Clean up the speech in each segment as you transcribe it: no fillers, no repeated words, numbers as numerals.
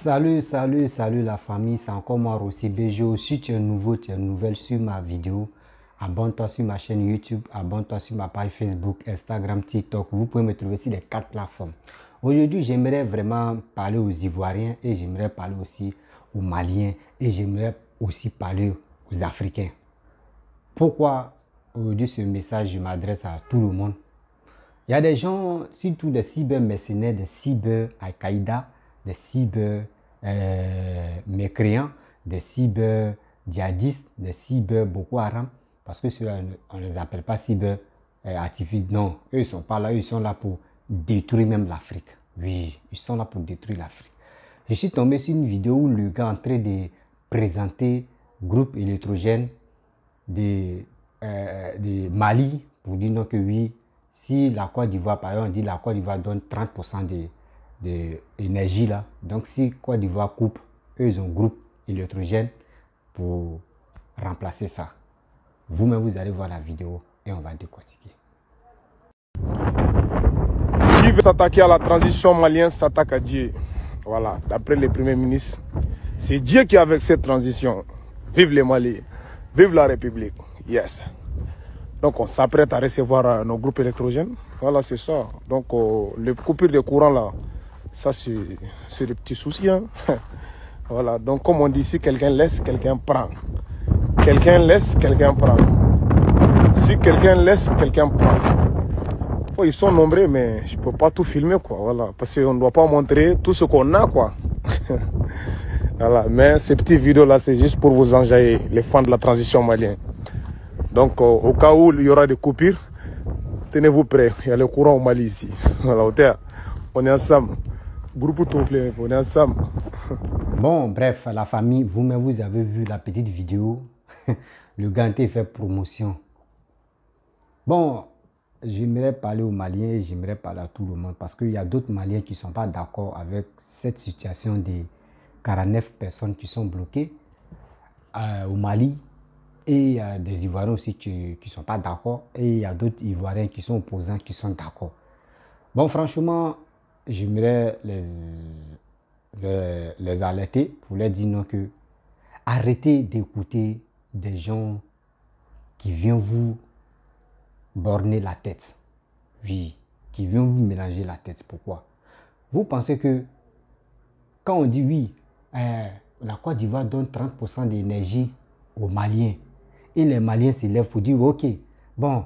Salut la famille, c'est encore moi Rossi Bejo. Si tu es nouveau, tu es nouvelle sur ma vidéo, abonne-toi sur ma chaîne YouTube, abonne-toi sur ma page Facebook, Instagram, TikTok. Vous pouvez me trouver sur les 4 plateformes. Aujourd'hui, j'aimerais vraiment parler aux Ivoiriens et j'aimerais parler aussi aux Maliens et j'aimerais aussi parler aux Africains. Pourquoi aujourd'hui ce message, je m'adresse à tout le monde? Il y a des gens, surtout des cyber-mercenaires, des cyber-Al-Qaïda, des cyber-mécréants, des cyber-djihadistes, des cyber-Boko Haram, parce que ceux-là, on ne les appelle pas cyber-activistes. Non, eux, ils ne sont pas là, eux, ils sont là pour détruire même l'Afrique. Oui, ils sont là pour détruire l'Afrique. Je suis tombé sur une vidéo où le gars est en train de présenter groupe électrogène de Mali pour dire non que oui, si la Côte d'Ivoire, par exemple, on dit la Côte d'Ivoire donne 30% d'énergie là, donc si Côte d'Ivoire coupe, eux ils ont un groupe électrogène pour remplacer ça. Vous-même vous allez voir la vidéo et on va décortiquer. Qui veut s'attaquer à la transition malienne s'attaque à Dieu. Voilà, d'après le Premier ministre, c'est Dieu qui est avec cette transition. Vive les Mali, vive la République. Yes. Donc on s'apprête à recevoir nos groupes électrogènes. Voilà, c'est ça. Donc les coupures de courant là, ça c'est des petits soucis. Hein. Voilà, donc comme on dit, si quelqu'un laisse, quelqu'un prend. Quelqu'un laisse, quelqu'un prend. Si quelqu'un laisse, quelqu'un prend. Oh, ils sont nombreux, mais je peux pas tout filmer, quoi. Voilà, parce qu'on ne doit pas montrer tout ce qu'on a, quoi. Voilà, mais ces petites vidéos là, c'est juste pour vous enjailler, les fans de la transition malienne. Donc, au cas où il y aura des coupures, tenez-vous prêts. Il y a le courant au Mali ici. Voilà, on est ensemble. Groupe Touflé, on est ensemble. Bon, bref, la famille, vous-même, vous avez vu la petite vidéo. Le ganté fait promotion. Bon, j'aimerais parler aux Maliens et j'aimerais parler à tout le monde parce qu'il y a d'autres Maliens qui ne sont pas d'accord avec cette situation des 49 personnes qui sont bloquées au Mali. Et il y a des Ivoiriens aussi qui ne sont pas d'accord. Et il y a d'autres Ivoiriens qui sont opposants, qui sont d'accord. Bon, franchement, j'aimerais les alerter pour leur dire non que arrêtez d'écouter des gens qui viennent vous borner la tête. Oui, qui viennent vous mélanger la tête. Pourquoi? Vous pensez que quand on dit oui, la Côte d'Ivoire donne 30% d'énergie aux Maliens. Et les Maliens s'élèvent pour dire, ok, bon,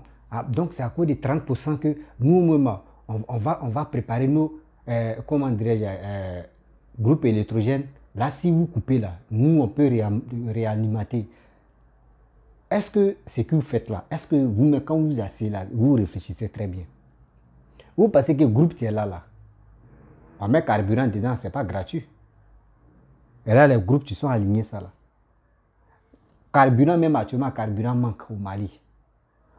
donc c'est à cause de 30% que nous-mêmes, on va préparer nos, comment dirais-je, groupes électrogènes. Là, si vous coupez là, nous, on peut réalimenter. Est-ce que ce que vous faites là, est-ce que vous, quand vous asseyez là, vous réfléchissez très bien? Vous pensez que le groupe qui est là, on met carburant dedans, c'est pas gratuit. Et là, les groupes qui sont alignés, ça là. Carburant, même actuellement, carburant manque au Mali.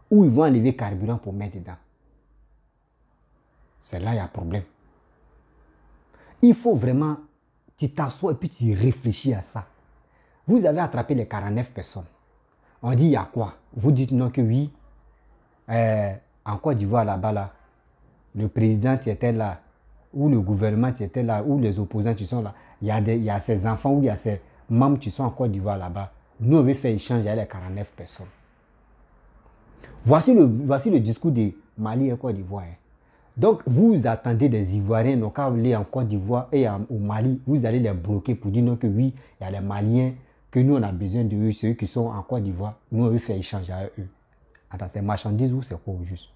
Où ils vont enlever carburant pour mettre dedans? C'est là qu'il y a un problème. Il faut vraiment, tu t'assois et puis tu réfléchis à ça. Vous avez attrapé les 49 personnes. On dit, il y a quoi? Vous dites non que oui. En Côte d'Ivoire, là-bas, là, le président qui était là, ou le gouvernement qui était là, ou les opposants qui sont là, il y a ces enfants ou il y a ces membres qui sont en Côte d'Ivoire là-bas. Nous, on veut faire échange avec les 49 personnes. Voici le discours de Mali et Côte d'Ivoire. Donc, vous attendez des Ivoiriens, donc quand vous allez en Côte d'Ivoire et au Mali, vous allez les bloquer pour dire non que oui, il y a les Maliens, que nous, on a besoin de eux, ceux qui sont en Côte d'Ivoire. Nous, on veut faire échange avec eux. Attends, c'est marchandises ou c'est quoi au juste?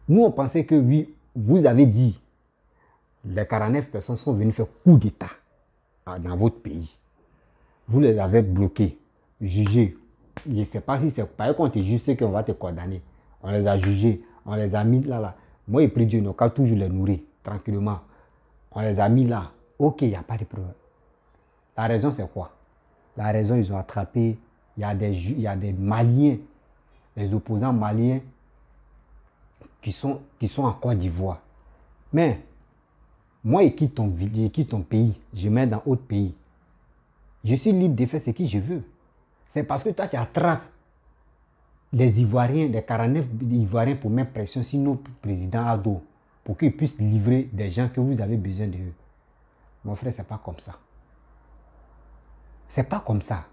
Nous, on pensait que oui, vous avez dit, les 49 personnes sont venues faire coup d'État dans votre pays. Vous les avez bloqués, jugés. Je ne sais pas si c'est pas qu'on te juge, c'est qu'on va te condamner. On les a jugés, on les a mis là. Moi, j'ai pris Dieu, on a toujours les nourrir tranquillement. On les a mis là. Ok, il n'y a pas de problème. La raison, c'est quoi? La raison, ils ont attrapé, il y a des Maliens, les opposants maliens qui sont en Côte d'Ivoire. Mais, moi, je quitte ton pays, je mets dans autre pays. Je suis libre de faire ce que je veux. C'est parce que toi, tu attrapes les Ivoiriens, les 49 Ivoiriens pour mettre pression sur nos présidents à dos, pour qu'ils puissent livrer des gens que vous avez besoin d'eux. Mon frère, c'est pas comme ça. C'est pas comme ça.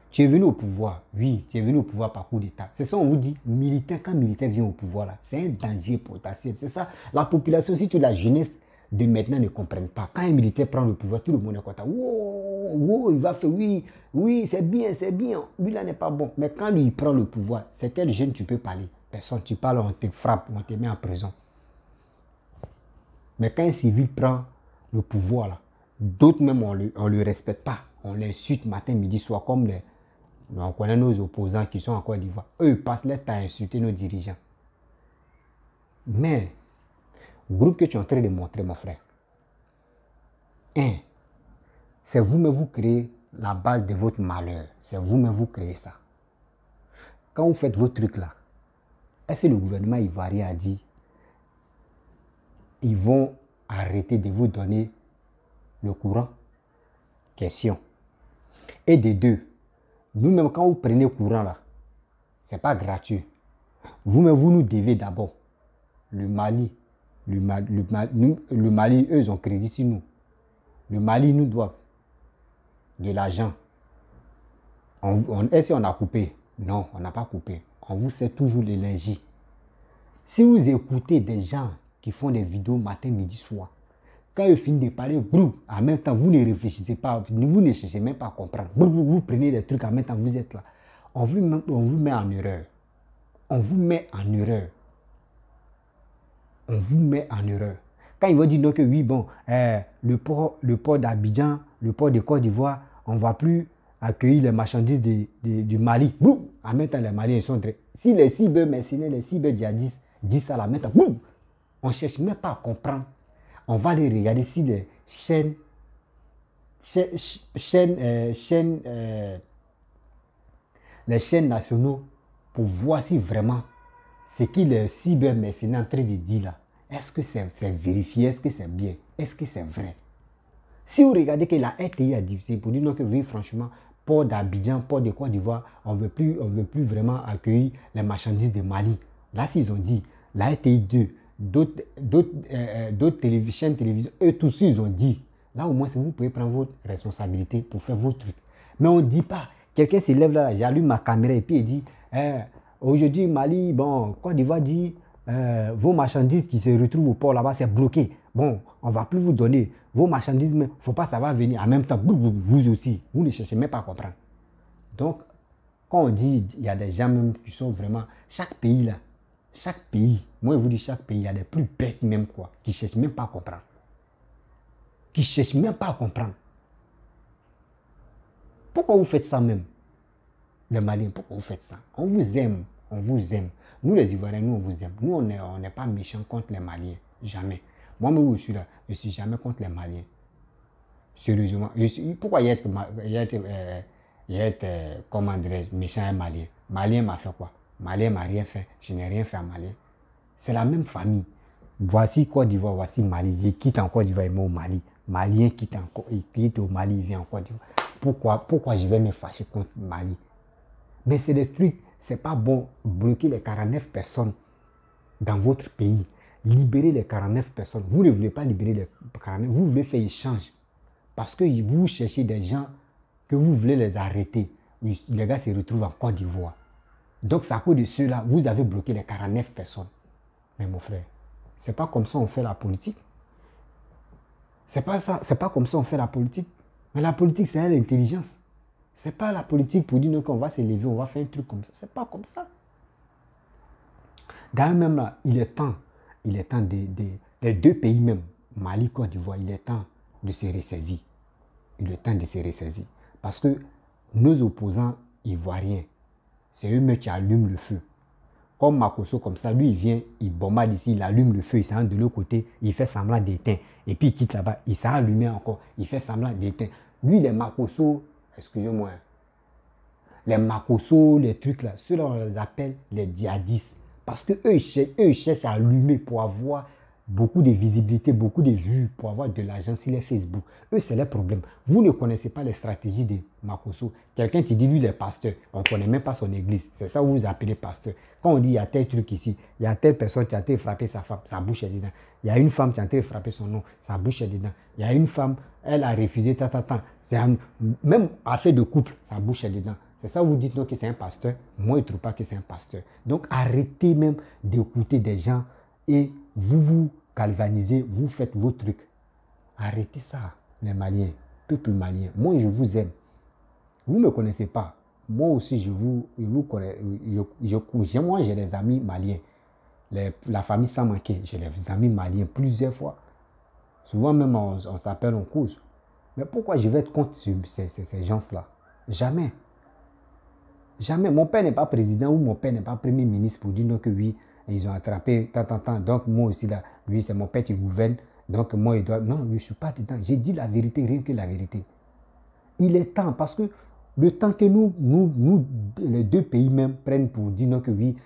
Tu es venu au pouvoir, oui, tu es venu au pouvoir par coup d'État. C'est ça, on vous dit, militaire, quand militaire vient au pouvoir, là, c'est un danger pour ta cible. C'est ça, la population, si toute la jeunesse de maintenant ne comprennent pas. Quand un militaire prend le pouvoir, tout le monde est content. Wow, wow, il va faire, oui, oui, c'est bien, c'est bien. Lui, là, n'est pas bon. Mais quand lui, il prend le pouvoir, c'est quel jeune tu peux parler? Personne, tu parles, on te frappe, on te met en prison. Mais quand un civil prend le pouvoir, là, d'autres même, on ne le respecte pas. On l'insulte matin, midi, soir, comme les... On connaît nos opposants qui sont en Côte d'Ivoire. Eux, ils passent leur temps à insulter nos dirigeants. Mais, le groupe que tu es en train de montrer, mon frère, c'est vous-même vous créez la base de votre malheur. C'est vous-même vous créez ça. Quand vous faites vos trucs là, est-ce que le gouvernement ivoirien a dit ils vont arrêter de vous donner le courant? Question. Et des deux, nous-mêmes, quand vous prenez le courant là, ce n'est pas gratuit. Vous-même, vous nous devez d'abord. Le Mali, eux, ils ont crédit sur nous. Le Mali nous doit de l'argent. Est-ce qu'on a coupé? Non, on n'a pas coupé. On vous sert toujours l'énergie. Si vous écoutez des gens qui font des vidéos matin, midi, soir, quand ils finissent de parler, brou, en même temps, vous ne réfléchissez pas, vous ne cherchez même pas à comprendre. Brou, vous prenez des trucs en même temps, vous êtes là. On vous met en erreur. On vous met en erreur. On vous met en erreur. Quand ils vont dire non, que oui, bon, le port d'Abidjan, le port de Côte d'Ivoire, on ne va plus accueillir les marchandises du Mali. Boum, en même temps, les Maliens sont très... Si les cyber-mercenaires, les cyber-djihadistes disent ça là, maintenant, boum, on ne cherche même pas à comprendre. On va les regarder si les les chaînes nationaux pour voir si vraiment ce que les cyber-mercenaires sont en train de dire là, est-ce que c'est vérifié, est-ce que c'est bien, est-ce que c'est vrai? Si vous regardez que la RTI a dit, c'est pour dire non, que oui, franchement, port d'Abidjan, port de Côte d'Ivoire, on ne veut plus vraiment accueillir les marchandises de Mali. Là, s'ils ont dit, la RTI 2, d'autres chaînes télévision, eux tous ils ont dit. Là au moins vous pouvez prendre votre responsabilité pour faire vos trucs. Mais on ne dit pas. Quelqu'un se lève là, j'allume ma caméra et puis il dit aujourd'hui Mali, bon, Côte d'Ivoire dit vos marchandises qui se retrouvent au port là-bas, c'est bloqué. Bon, on ne va plus vous donner vos marchandises, mais il ne faut pas ça va venir. En même temps, vous aussi, vous ne cherchez même pas à comprendre. Donc, quand on dit il y a des gens même qui sont vraiment, chaque pays là, chaque pays, moi je vous dis chaque pays, il y a des plus bêtes même quoi, qui ne cherchent même pas à comprendre. Qui ne cherchent même pas à comprendre. Pourquoi vous faites ça même? Les Maliens, pourquoi vous faites ça? On vous aime, on vous aime. Nous les Ivoiriens, nous on vous aime. Nous on n'est pas méchants contre les Maliens, jamais. Moi-même où je suis là, je ne suis jamais contre les Maliens. Sérieusement. Pourquoi il y a comment dirais-je, méchant et Malien? Malien m'a fait quoi? Malien m'a rien fait, je n'ai rien fait à Malien. C'est la même famille. Voici Côte d'Ivoire, voici Mali. Il quitte en Côte d'Ivoire, il met au Mali. Malien quitte au Mali, il vient en Côte d'Ivoire. Pourquoi je vais me fâcher contre Mali? Mais c'est des trucs, c'est pas bon. Bloquer les 49 personnes dans votre pays. Libérer les 49 personnes. Vous ne voulez pas libérer les 49, vous voulez faire échange. Parce que vous cherchez des gens que vous voulez les arrêter. Les gars se retrouvent en Côte d'Ivoire. Donc, c'est à cause de cela, vous avez bloqué les 49 personnes. Mais mon frère, c'est pas comme ça on fait la politique. C'est pas comme ça on fait la politique. Mais la politique, c'est l'intelligence. C'est pas la politique pour dire qu'on va se lever, on va faire un truc comme ça. C'est pas comme ça. D'ailleurs, même là, il est temps des deux pays même, Mali, Côte d'Ivoire, il est temps de se ressaisir. Il est temps de se ressaisir. Parce que nos opposants ivoiriens, c'est eux-mêmes qui allument le feu. Comme Makosso, comme ça, lui, il vient, il bombarde ici, il allume le feu, il s'en de l'autre côté, il fait semblant d'éteindre. Et puis il quitte là-bas, il s'est allumé encore, il fait semblant d'éteindre. Lui, les Makosso, excusez-moi, les Makosso, les trucs là, ceux-là, on les appelle les djihadistes. Parce qu'eux, ils cherchent à allumer pour avoir beaucoup de visibilité, beaucoup de vues, pour avoir de l'argent sur les Facebook. Eux, c'est leur problème. Vous ne connaissez pas les stratégies de Makosso. Quelqu'un te dit, lui, il est pasteur. On ne connaît même pas son église. C'est ça que vous appelez pasteur. Quand on dit, il y a tel truc ici, il y a telle personne qui a été frappé sa femme, sa bouche est dedans. Il y a une femme qui a en train de frapper son nom, sa bouche est dedans. Il y a une femme, elle a refusé, même affaire de couple, sa bouche est dedans. C'est ça, vous dites non que c'est un pasteur. Moi, je ne trouve pas que c'est un pasteur. Donc, arrêtez même d'écouter des gens et vous vous galvanisez, vous faites vos trucs. Arrêtez ça, les Maliens, peuple malien. Moi, je vous aime. Vous ne me connaissez pas. Moi aussi, je vous connais. Moi, j'ai des amis maliens. La famille sans manquer. J'ai des amis maliens plusieurs fois. Souvent même, on s'appelle, on cause. Mais pourquoi je vais être contre ces gens-là? Jamais. Jamais. Mon père n'est pas président ou mon père n'est pas premier ministre pour dire non que oui, ils ont attrapé tant. Donc moi aussi, là, lui, c'est mon père qui gouverne. Donc moi, il doit... Non, je ne suis pas dedans. J'ai dit la vérité, rien que la vérité. Il est temps parce que le temps que nous les deux pays même prennent pour dire non que oui,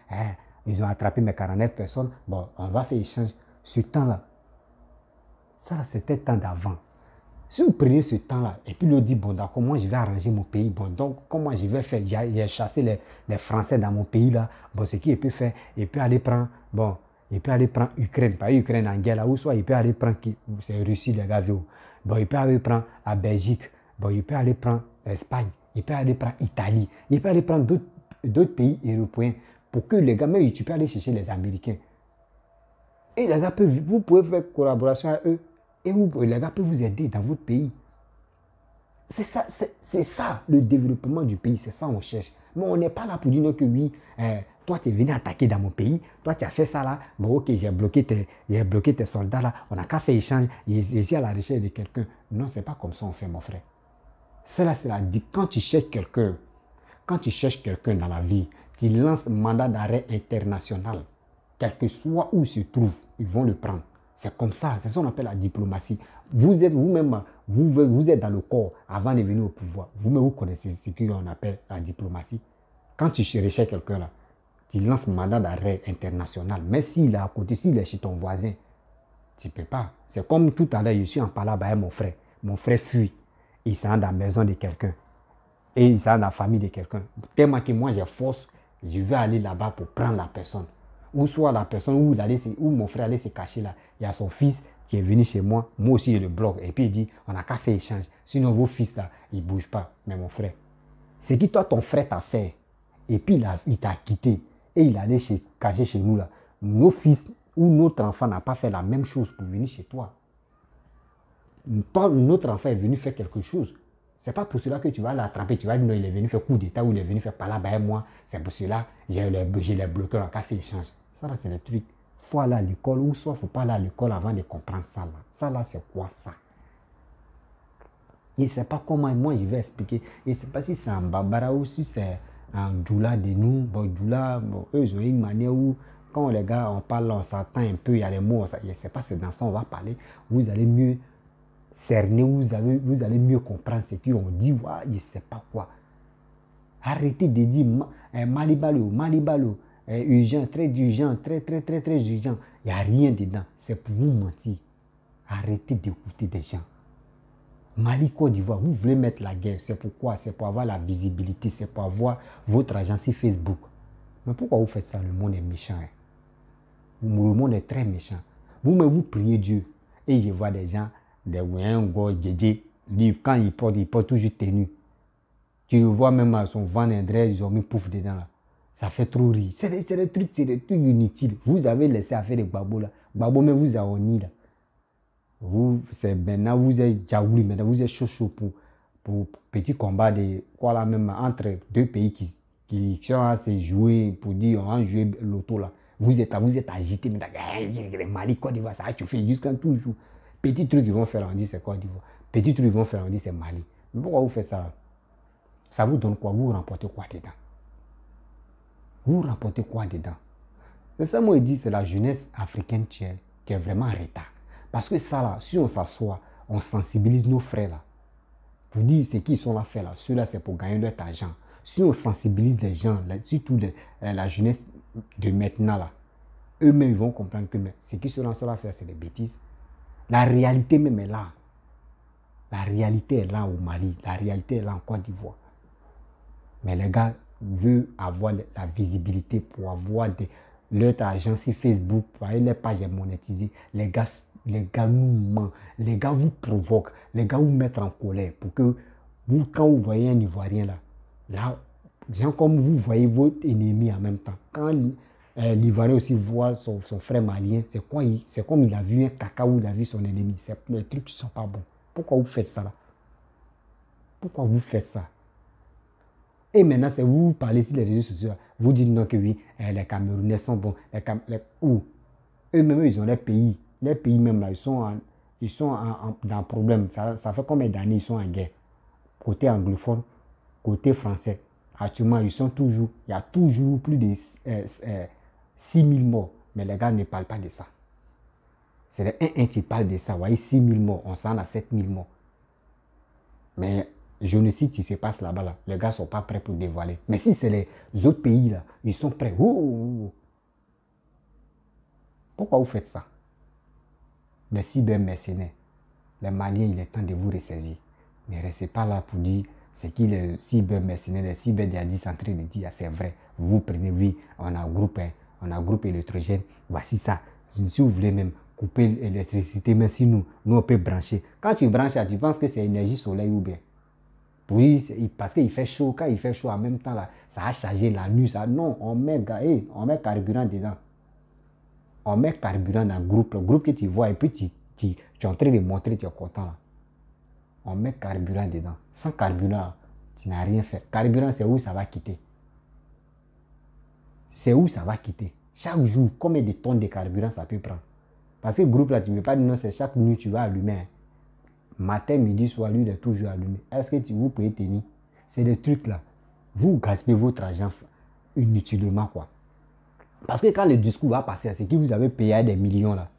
ils ont attrapé mes 49 personnes, bon, on va faire échange. Ce temps-là, ça, c'était le temps d'avant. Si vous prenez ce temps-là et puis le dit, bon, d'accord, moi je vais arranger mon pays, bon, donc comment je vais faire? J'ai chassé les Français dans mon pays là, bon, ce qu'il peut faire, il peut aller prendre, bon, il peut aller prendre Ukraine, pas Ukraine en guerre là, ou soit il peut aller prendre, c'est Russie les gars, bon, il peut aller prendre la Belgique, bon, il peut aller prendre l'Espagne, il peut aller prendre l'Italie, il peut aller prendre d'autres pays européens pour que les gars, même tu peux aller chercher les Américains. Et les gars, vous pouvez faire collaboration avec eux. Et les gars peuvent vous aider dans votre pays. C'est ça le développement du pays. C'est ça qu'on cherche. Mais on n'est pas là pour dire que oui, toi tu es venu attaquer dans mon pays. Toi tu as fait ça là. Bon ok, j'ai bloqué tes soldats là. On n'a qu'à faire échange. Ils sont à la recherche de quelqu'un. Non, c'est pas comme ça on fait mon frère. C'est la dit. Quand tu cherches quelqu'un dans la vie, tu lances un mandat d'arrêt international. Quel que soit où il se trouve, ils vont le prendre. C'est comme ça, c'est ce qu'on appelle la diplomatie. Vous êtes vous-même, vous êtes dans le corps avant de venir au pouvoir. Vous-même, vous connaissez ce qu'on appelle la diplomatie. Quand tu recherches quelqu'un là, tu lances un mandat d'arrêt international. Mais s'il est à côté, s'il est chez ton voisin, tu ne peux pas. C'est comme tout à l'heure, je suis en parlant avec mon frère. Mon frère fuit. Il s'en va dans la maison de quelqu'un. Et il s'en va dans la famille de quelqu'un. Tellement que moi, j'ai force, je vais aller là-bas pour prendre la personne. Ou soit la personne où mon frère allait se cacher là, il y a son fils qui est venu chez moi, moi aussi je le bloque. Et puis il dit, on n'a qu'à faire échange. Sinon vos fils là, ils ne bougent pas. Mais mon frère, c'est qui toi ton frère t'a fait. Et puis il t'a quitté. Et il allait cacher chez nous là. Nos fils ou notre enfant n'a pas fait la même chose pour venir chez toi. Notre enfant est venu faire quelque chose. Ce n'est pas pour cela que tu vas l'attraper, tu vas dire non, il est venu faire coup d'état ou il est venu faire par là, ben moi. C'est pour cela que je l'ai bloqué, on n'a qu'à faire échange. Ça là, c'est le truc. Il faut aller à l'école ou soit il ne faut pas aller à l'école avant de comprendre ça là. Ça là, c'est quoi ça? Il ne sait pas comment moi je vais expliquer. Il ne sait pas si c'est un Bambara ou si c'est un Djoula de nous. Bon, Djoula, bon, eux, ils ont une manière où, quand les gars, on parle, on s'attend un peu, il y a des mots, je ne sais pas, c'est dans ça on va parler. Vous allez mieux cerner, vous allez mieux comprendre ce qu'on dit. Ouais, je ne sais pas quoi. Arrêtez de dire Malibalo, urgent, très urgent, très urgent. Il n'y a rien dedans. C'est pour vous mentir. Arrêtez d'écouter des gens. Mali, Côte d'Ivoire, vous voulez mettre la guerre. C'est pourquoi? C'est pour avoir la visibilité. C'est pour avoir votre agence Facebook. Mais pourquoi vous faites ça? Le monde est méchant. Hein? Le monde est très méchant. Vous-même, vous priez Dieu. Et je vois des gens, des quand il porte toujours tenue. Tu le vois même à son van d'André, ils ont mis pouf dedans là. Ça fait trop rire. C'est des trucs inutiles. Vous avez laissé affaire de Gbagbo là. Gbagbo, mais vous avez honni là. Maintenant, vous êtes Djaouli, maintenant vous êtes chaud pour petit combat de quoi là même entre deux pays qui sont à se jouer pour dire on va jouer l'auto là. Vous êtes agité, mais Mali, Côte d'Ivoire, ça a chauffé jusqu'à toujours. Petit truc ils vont faire, on dit c'est Côte d'Ivoire. Petit truc ils vont faire, on dit c'est Mali. Mais pourquoi vous faites ça? Ça vous donne quoi? Vous remportez quoi dedans? Vous remportez quoi dedans? C'est ça, moi, je dis, c'est la jeunesse africaine qui est vraiment en retard. Parce que ça, là, si on s'assoit, on sensibilise nos frères, là. Pour dire, c'est qui ils sont là faire, là. Ceux-là, c'est pour gagner leur argent. Si on sensibilise les gens, là, surtout la jeunesse de maintenant, là, eux-mêmes, ils vont comprendre que ce qui sont là faire, c'est des bêtises. La réalité même est là. La réalité est là au Mali. La réalité est là en Côte d'Ivoire. Mais les gars veulent avoir la visibilité pour avoir leur argent sur Facebook, voyez, les pages monétisées. Les gars nous mentent. Les gars vous provoquent. Les gars vous mettent en colère pour que vous, quand vous voyez un Ivoirien là, gens comme vous voyez votre ennemi en même temps. Quand l'Ivoirien aussi voit son frère malien, c'est comme il a vu un caca ou il a vu son ennemi. C'est les trucs qui ne sont pas bons. Pourquoi vous faites ça là? Pourquoi vous faites ça? Et maintenant, c'est vous parlez sur les réseaux sociaux. Vous dites non que oui, les Camerounais sont bons. Eux-mêmes, ils ont les pays. Les pays même là, ils sont dans problème. Ça fait combien d'années ils sont en guerre? Côté anglophone, côté français. Actuellement, il y a toujours plus de 6000 morts. Mais les gars ne parlent pas de ça. C'est les 1 qui parlent de ça. Vous voyez, 6000 morts. On s'en a 7000 morts. Mais génocide qui se passe là-bas, là, les gars ne sont pas prêts pour dévoiler. Mais si c'est les autres pays, là, ils sont prêts. Pourquoi vous faites ça? Les cybermercenaires, les Maliens, il est temps de vous ressaisir. Ne restez pas là pour dire ce qui les cybermercenaires, les cyberdjihadistes sont en train de dire, c'est vrai. Vous prenez, oui, on a un groupe électrogène, voici ça. Si vous voulez même couper l'électricité, mais si nous on peut brancher. Quand tu branches, tu penses que c'est énergie solaire ou bien? Oui, parce qu'il fait chaud, quand il fait chaud en même temps, là, ça a chargé la nuit. Ça, non, on met carburant dedans. On met carburant dans le groupe que tu vois, et puis tu es en train de montrer, tu es content là. On met carburant dedans. Sans carburant, tu n'as rien fait. Carburant, c'est où ça va quitter. C'est où ça va quitter. Chaque jour, combien de tonnes de carburant ça peut prendre? Parce que le groupe là, tu ne veux pas dire non, c'est chaque nuit tu vas allumer. Matin, midi, soir, lui, il est toujours allumé. Est-ce que vous pouvez tenir? C'est des trucs là. Vous gaspillez votre argent inutilement, quoi. Parce que quand le discours va passer, c'est que vous avez payé des millions là,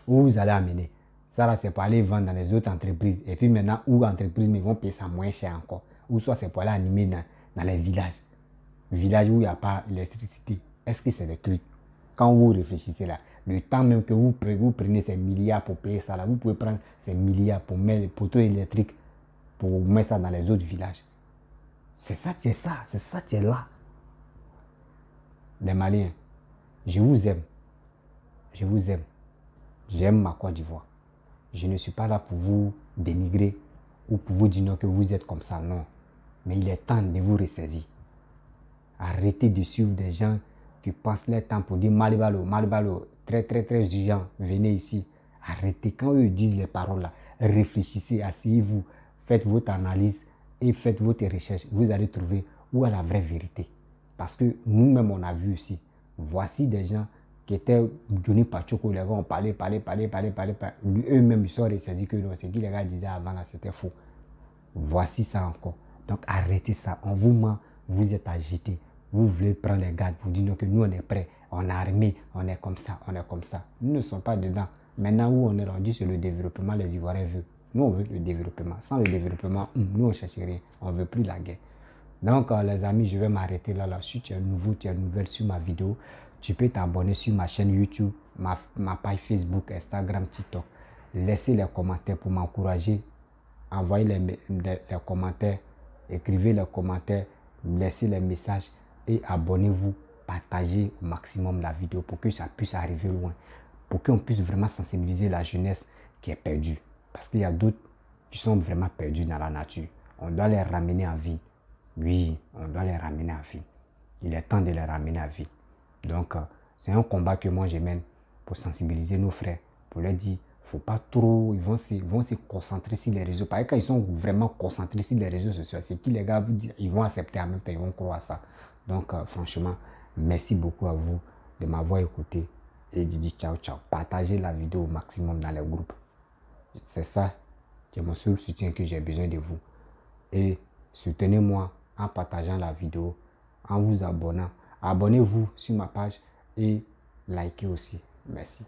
où vous allez amener. Ça là, c'est pour aller vendre dans les autres entreprises. Et puis maintenant, où entreprises, mais ils vont payer ça moins cher encore. Ou soit c'est pour aller animer dans les villages. Villages où il n'y a pas d'électricité. Est-ce que c'est des trucs? Quand vous réfléchissez là, le temps même que vous prenez ces milliards pour payer ça là, vous pouvez prendre ces milliards pour mettre les poteaux électriques, pour mettre ça dans les autres villages. C'est ça, tu es là. Les Maliens, je vous aime. Je vous aime. J'aime ma Côte d'Ivoire. Je ne suis pas là pour vous dénigrer ou pour vous dire non que vous êtes comme ça, non. Mais il est temps de vous ressaisir. Arrêtez de suivre des gens qui passent leur temps pour dire Malibalo, très urgent, venez ici. Arrêtez. Quand eux disent les paroles là, réfléchissez, asseyez-vous, faites votre analyse et faites votre recherche. Vous allez trouver où est la vraie vérité. Parce que nous-mêmes, on a vu aussi. Voici des gens qui étaient donnés par Tchoko, les gars ont parlé. Eux-mêmes, ils sont ressaisis que ce que les gars disaient avant là, c'était faux. Voici ça encore. Donc arrêtez ça. On vous ment, vous êtes agité. Vous voulez prendre les gardes pour dire que nous on est prêts, on est armés, on est comme ça, on est comme ça. Nous ne sommes pas dedans. Maintenant où on est rendu sur le développement, les Ivoiriens veulent. Nous on veut le développement. Sans le développement, nous on ne cherche rien. On ne veut plus la guerre. Donc les amis, je vais m'arrêter là. Si tu es nouveau, tu es nouvelle sur ma vidéo, tu peux t'abonner sur ma chaîne YouTube, ma page Facebook, Instagram, TikTok. Laissez les commentaires pour m'encourager. Envoyez les commentaires, écrivez les commentaires, laissez les messages et abonnez-vous, partagez au maximum la vidéo pour que ça puisse arriver loin, pour qu'on puisse vraiment sensibiliser la jeunesse qui est perdue. Parce qu'il y a d'autres qui sont vraiment perdus dans la nature. On doit les ramener en vie. Oui, on doit les ramener en vie. Il est temps de les ramener à vie. Donc, c'est un combat que moi je mène pour sensibiliser nos frères, pour leur dire, faut pas trop, ils vont se concentrer sur les réseaux. Parce que quand ils sont vraiment concentrés sur les réseaux sociaux, c'est que les gars vous disent, ils vont accepter en même temps, ils vont croire à ça. Donc, franchement, merci beaucoup à vous de m'avoir écouté et de dire ciao, ciao. Partagez la vidéo au maximum dans les groupes. C'est ça, c'est mon seul soutien que j'ai besoin de vous. Et soutenez-moi en partageant la vidéo, en vous abonnant. Abonnez-vous sur ma page et likez aussi. Merci.